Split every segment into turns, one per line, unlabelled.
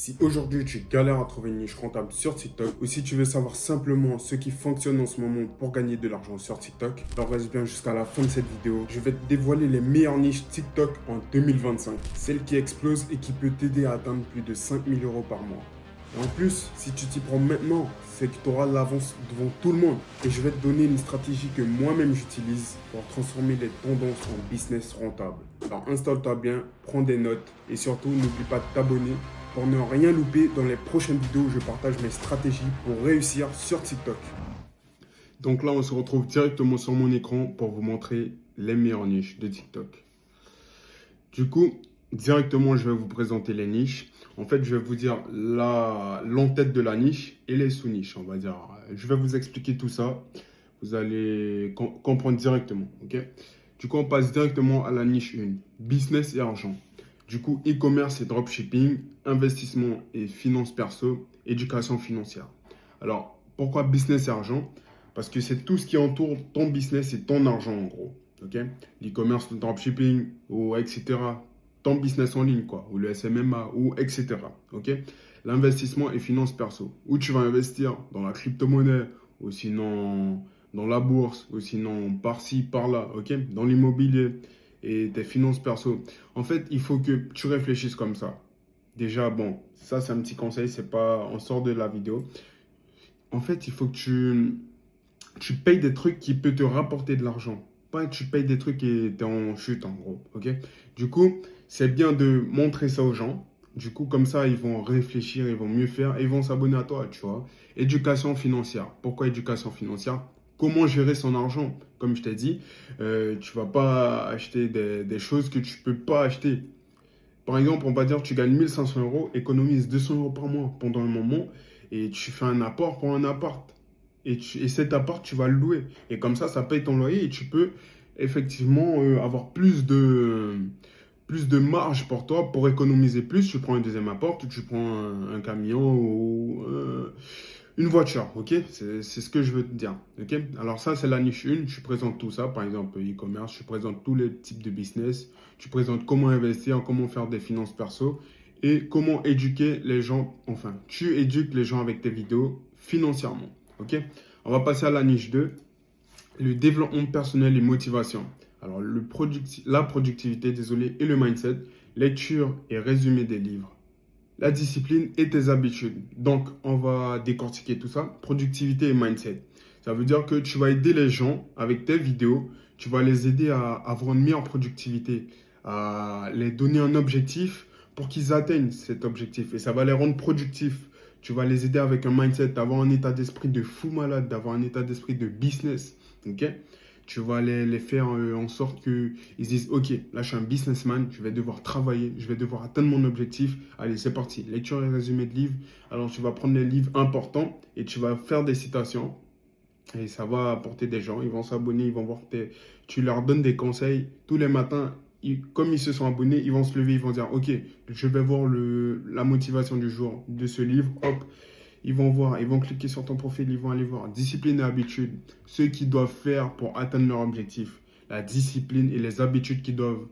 Si aujourd'hui tu galères à trouver une niche rentable sur TikTok ou si tu veux savoir simplement ce qui fonctionne en ce moment pour gagner de l'argent sur TikTok, alors reste bien jusqu'à la fin de cette vidéo. Je vais te dévoiler les meilleures niches TikTok en 2025. Celle qui explose et qui peut t'aider à atteindre plus de 5000 euros par mois. Et en plus, si tu t'y prends maintenant, c'est que tu auras l'avance devant tout le monde. Et je vais te donner une stratégie que moi-même j'utilise pour transformer les tendances en business rentable. Alors installe-toi bien, prends des notes et surtout n'oublie pas de t'abonner pour ne rien louper dans les prochaines vidéos où je partage mes stratégies pour réussir sur TikTok. Donc là, on se retrouve directement sur mon écran pour vous montrer les meilleures niches de TikTok. Du coup, directement, je vais vous présenter les niches. En fait, je vais vous dire l'entête de la niche et les sous-niches, on va dire. Je vais vous expliquer tout ça. Vous allez comprendre directement, ok? Du coup, on passe directement à la niche 1, business et argent. Du coup, e-commerce et dropshipping, investissement et finances perso, éducation financière. Alors, pourquoi business et argent? Parce que c'est tout ce qui entoure ton business et ton argent en gros. Ok? L'e-commerce, le dropshipping, ou etc. Ton business en ligne, quoi, ou le SMMA, ou etc. Ok? L'investissement et finances perso. Où tu vas investir dans la crypto-monnaie, ou sinon dans la bourse, ou sinon par-ci, par-là, ok? Dans l'immobilier et tes finances perso. En fait, il faut que tu réfléchisses comme ça. Déjà, bon, ça c'est un petit conseil, c'est pas, on sort de la vidéo. En fait, il faut que tu payes des trucs qui peuvent te rapporter de l'argent. Pas que tu payes des trucs et t'es en chute en gros, ok? Du coup, c'est bien de montrer ça aux gens. Du coup, comme ça, ils vont réfléchir, ils vont mieux faire et ils vont s'abonner à toi, tu vois. Éducation financière. Pourquoi éducation financière? Comment gérer son argent? Comme je t'ai dit, tu vas pas acheter des choses que tu peux pas acheter. Par exemple, on va dire que tu gagnes 1500 euros, économise 200 euros par mois pendant un moment et tu fais un apport pour un appart. Et cet appart, tu vas le louer. Et comme ça paye ton loyer et tu peux effectivement avoir plus de marge pour toi pour économiser plus. Tu prends un deuxième apport ou tu prends un camion ou une voiture. Ok? C'est ce que je veux te dire. Ok? Alors, ça, c'est la niche 1. Je présente tout ça. Par exemple, e-commerce. Je présente tous les types de business. Tu présentes comment investir, comment faire des finances perso et comment éduquer les gens. Enfin, tu éduques les gens avec tes vidéos financièrement. Ok? On va passer à la niche 2, le développement personnel et motivation. Alors, la productivité, désolé, et le mindset, lecture et résumé des livres. La discipline et tes habitudes. Donc, on va décortiquer tout ça. Productivité et mindset. Ça veut dire que tu vas aider les gens avec tes vidéos. Tu vas les aider à avoir une meilleure productivité, à les donner un objectif pour qu'ils atteignent cet objectif. Et ça va les rendre productifs. Tu vas les aider avec un mindset, d'avoir un état d'esprit de fou malade, d'avoir un état d'esprit de business. Ok? Tu vas les faire en sorte qu'ils disent, OK, là je suis un businessman, je vais devoir travailler, je vais devoir atteindre mon objectif. Allez, c'est parti. Lecture et résumé de livres. Alors tu vas prendre les livres importants et tu vas faire des citations. Et ça va apporter des gens, ils vont s'abonner, ils vont voir tu leur donnes des conseils tous les matins. Comme ils se sont abonnés, ils vont se lever, ils vont dire, OK, je vais voir la motivation du jour de ce livre. Hop, ils vont voir, ils vont cliquer sur ton profil, ils vont aller voir discipline et habitude, ce qu'ils doivent faire pour atteindre leur objectif, la discipline et les habitudes qu'ils doivent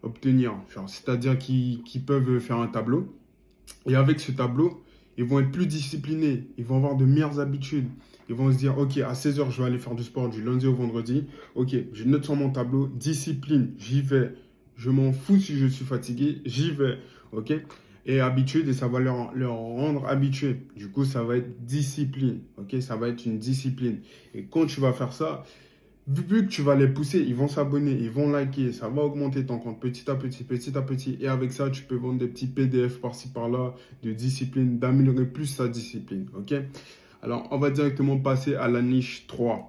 obtenir. C'est-à-dire qu'ils peuvent faire un tableau et avec ce tableau, ils vont être plus disciplinés, ils vont avoir de meilleures habitudes. Ils vont se dire, OK, à 16 heures, je vais aller faire du sport du lundi au vendredi. OK, je note sur mon tableau, discipline, j'y vais. Je m'en fous si je suis fatigué, j'y vais. OK? Et habitude, et ça va leur rendre habitués. Du coup, ça va être discipline. OK? Ça va être une discipline. Et quand tu vas faire ça, vu que tu vas les pousser, ils vont s'abonner, ils vont liker, ça va augmenter ton compte petit à petit, petit à petit. Et avec ça, tu peux vendre des petits PDF par-ci, par-là, de discipline, d'améliorer plus sa discipline. OK? Alors, on va directement passer à la niche 3.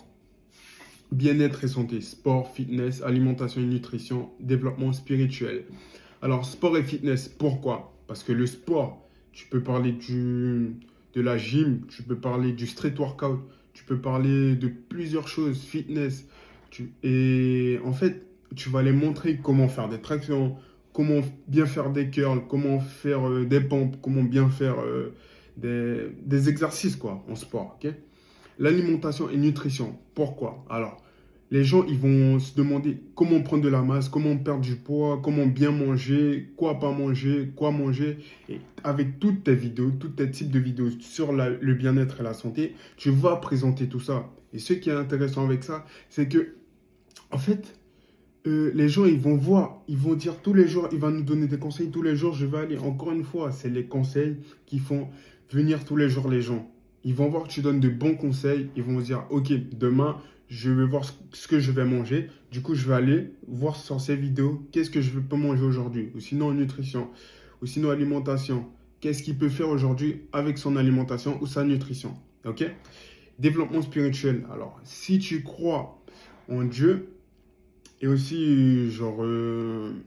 Bien-être et santé, sport, fitness, alimentation et nutrition, développement spirituel. Alors, sport et fitness, pourquoi? Parce que le sport, tu peux parler de la gym, tu peux parler du street workout, tu peux parler de plusieurs choses, fitness. Et en fait, tu vas les montrer comment faire des tractions, comment bien faire des curls, comment faire des pompes, comment bien faire des exercices quoi, en sport. Ok. L'alimentation et nutrition, pourquoi? Alors, Les gens, ils vont se demander comment prendre de la masse, comment perdre du poids, comment bien manger, quoi pas manger, quoi manger. Et avec toutes tes vidéos, tous tes types de vidéos sur le bien-être et la santé, tu vas présenter tout ça. Et ce qui est intéressant avec ça, c'est que, en fait, les gens, ils vont voir, ils vont dire tous les jours, il va nous donner des conseils tous les jours, je vais aller. Encore une fois, c'est les conseils qui font venir tous les jours les gens. Ils vont voir que tu donnes de bons conseils, ils vont se dire, ok, demain, je vais voir ce que je vais manger. Du coup, je vais aller voir sur ces vidéos, qu'est-ce que je peux manger aujourd'hui, ou sinon nutrition, ou sinon alimentation. Qu'est-ce qu'il peut faire aujourd'hui avec son alimentation ou sa nutrition. Ok? Développement spirituel. Alors, si tu crois en Dieu, et aussi, genre,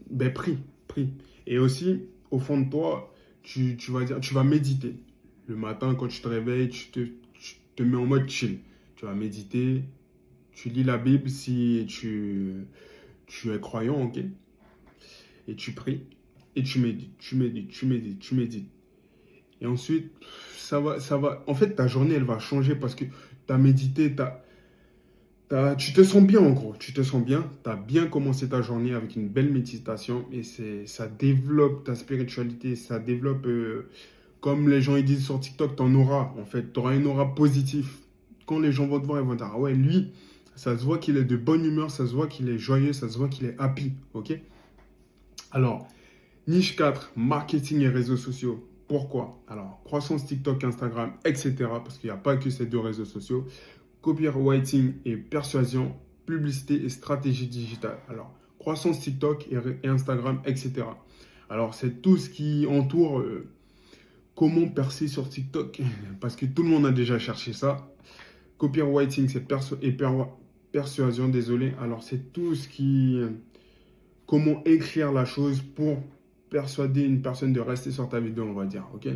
ben, prie. Et aussi, au fond de toi, tu vas dire, tu vas méditer. Le matin, quand tu te réveilles, tu te mets en mode chill. Tu vas méditer, tu lis la Bible si tu es croyant, ok? Et tu pries, et tu médites. Et ensuite, ça va. En fait, ta journée, elle va changer parce que tu as médité, tu te sens bien en gros, tu te sens bien, tu as bien commencé ta journée avec une belle méditation et ça développe ta spiritualité, ça développe, comme les gens ils disent sur TikTok, ton aura. En fait, tu auras une aura positive. Quand les gens vont te voir, ils vont dire, ah ouais, lui, ça se voit qu'il est de bonne humeur, ça se voit qu'il est joyeux, ça se voit qu'il est happy, ok? Alors, niche 4, marketing et réseaux sociaux. Pourquoi? Alors, croissance TikTok, Instagram, etc. Parce qu'il n'y a pas que ces deux réseaux sociaux. Copywriting et persuasion, publicité et stratégie digitale. Alors, croissance TikTok et Instagram, etc. Alors, c'est tout ce qui entoure comment percer sur TikTok. Parce que tout le monde a déjà cherché ça. Copywriting, c'est persuasion, désolé. Alors, c'est tout ce qui... comment écrire la chose pour persuader une personne de rester sur ta vidéo, on va dire, ok?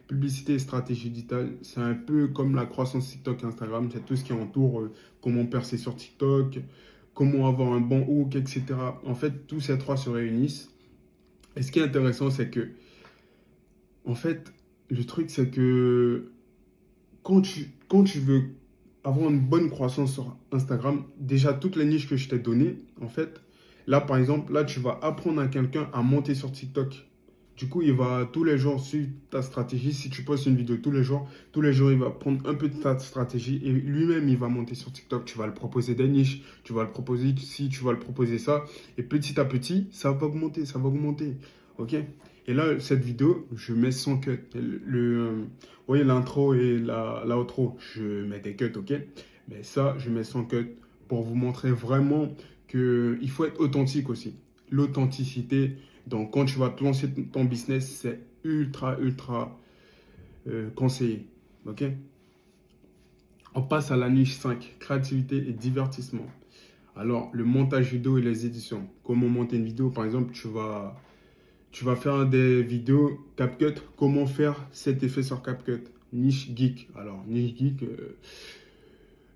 Publicité et stratégie digitale, c'est un peu comme la croissance TikTok, Instagram, c'est tout ce qui entoure comment percer sur TikTok, comment avoir un bon hook, etc. En fait, tous ces trois se réunissent. Et ce qui est intéressant, c'est que, en fait, le truc, c'est que quand tu veux avoir une bonne croissance sur Instagram, déjà toutes les niches que je t'ai données, en fait, là par exemple, là tu vas apprendre à quelqu'un à monter sur TikTok. Du coup, il va tous les jours suivre ta stratégie. Si tu postes une vidéo tous les jours, il va prendre un peu de ta stratégie et lui-même, il va monter sur TikTok. Tu vas le proposer des niches, tu vas le proposer ci, tu vas le proposer ça. Et petit à petit, ça va augmenter, ça va augmenter. Ok? Et là, cette vidéo, je mets sans cut. Vous voyez l'intro et l'outro, je mets des cuts, ok? Mais ça, je mets sans cut pour vous montrer vraiment qu'il faut être authentique aussi. L'authenticité. Donc, quand tu vas te lancer ton business, c'est ultra conseillé. Ok? On passe à la niche 5, créativité et divertissement. Alors, le montage vidéo et les éditions. Comment monter une vidéo? Par exemple, tu vas faire des vidéos CapCut. Comment faire cet effet sur CapCut? Niche geek. Alors, niche geek,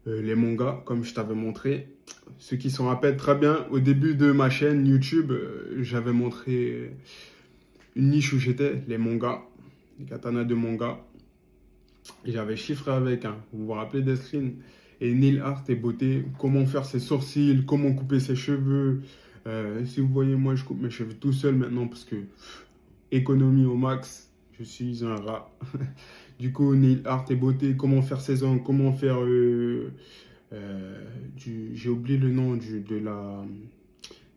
les mangas, comme je t'avais montré. Ceux qui s'en rappellent très bien, au début de ma chaîne YouTube, j'avais montré une niche où j'étais, les mangas, les katanas de manga. Et j'avais chiffré avec, hein, vous vous rappelez des screens. Et nail art et beauté, comment faire ses sourcils, comment couper ses cheveux. Si vous voyez, moi, je coupe mes cheveux tout seul maintenant parce que économie au max, je suis un rat. Du coup, nail art et beauté, comment faire ses ongles, comment faire j'ai oublié le nom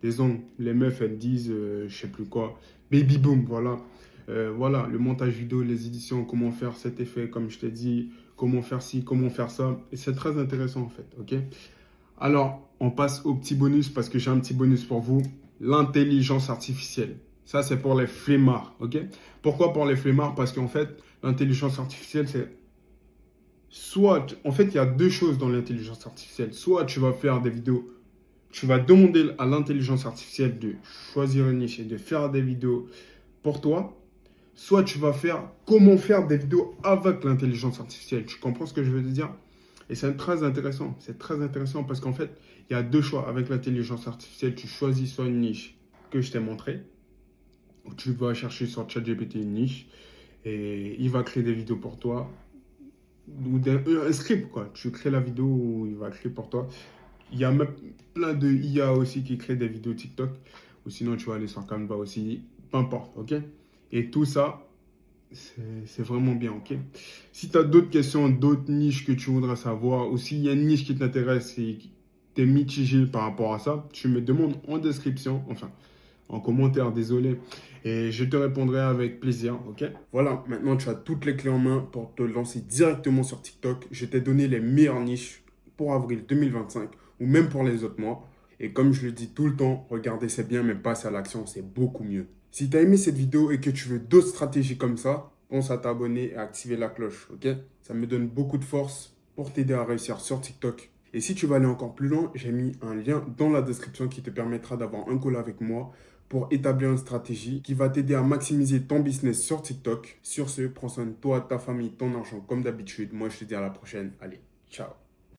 des ongles. Les meufs, elles disent, je sais plus quoi, baby boom, voilà. Voilà, le montage vidéo, les éditions, comment faire cet effet, comme je t'ai dit, comment faire ci, comment faire ça. Et c'est très intéressant en fait, ok? Alors, on passe au petit bonus parce que j'ai un petit bonus pour vous. L'intelligence artificielle. Ça, c'est pour les flemmards, ok? Pourquoi pour les flemmards? Parce qu'en fait, l'intelligence artificielle, c'est en fait, il y a deux choses dans l'intelligence artificielle. Soit tu vas faire des vidéos, tu vas demander à l'intelligence artificielle de choisir une niche et de faire des vidéos pour toi. Soit tu vas faire comment faire des vidéos avec l'intelligence artificielle. Tu comprends ce que je veux te dire? Et c'est très intéressant. C'est très intéressant parce qu'en fait, il y a deux choix. Avec l'intelligence artificielle, tu choisis soit une niche que je t'ai montré, ou tu vas chercher sur ChatGPT une niche et il va créer des vidéos pour toi. Ou un script, quoi. Tu crées la vidéo où il va créer pour toi. Il y a même plein de IA aussi qui créent des vidéos TikTok. Ou sinon, tu vas aller sur Canva aussi. Peu importe, ok? Et tout ça, c'est vraiment bien, ok? Si tu as d'autres questions, d'autres niches que tu voudrais savoir, ou s'il y a une niche qui t'intéresse et tu es mitigé par rapport à ça, tu me demandes en description, enfin, en commentaire, désolé, et je te répondrai avec plaisir, ok? Voilà, maintenant tu as toutes les clés en main pour te lancer directement sur TikTok. Je t'ai donné les meilleures niches pour avril 2025 ou même pour les autres mois. Et comme je le dis tout le temps, regarder c'est bien, mais passer à l'action, c'est beaucoup mieux. Si tu as aimé cette vidéo et que tu veux d'autres stratégies comme ça, pense à t'abonner et à activer la cloche, ok? Ça me donne beaucoup de force pour t'aider à réussir sur TikTok. Et si tu veux aller encore plus loin, j'ai mis un lien dans la description qui te permettra d'avoir un call avec moi pour établir une stratégie qui va t'aider à maximiser ton business sur TikTok. Sur ce, prends soin de toi, ta famille, ton argent comme d'habitude. Moi, je te dis à la prochaine. Allez, ciao.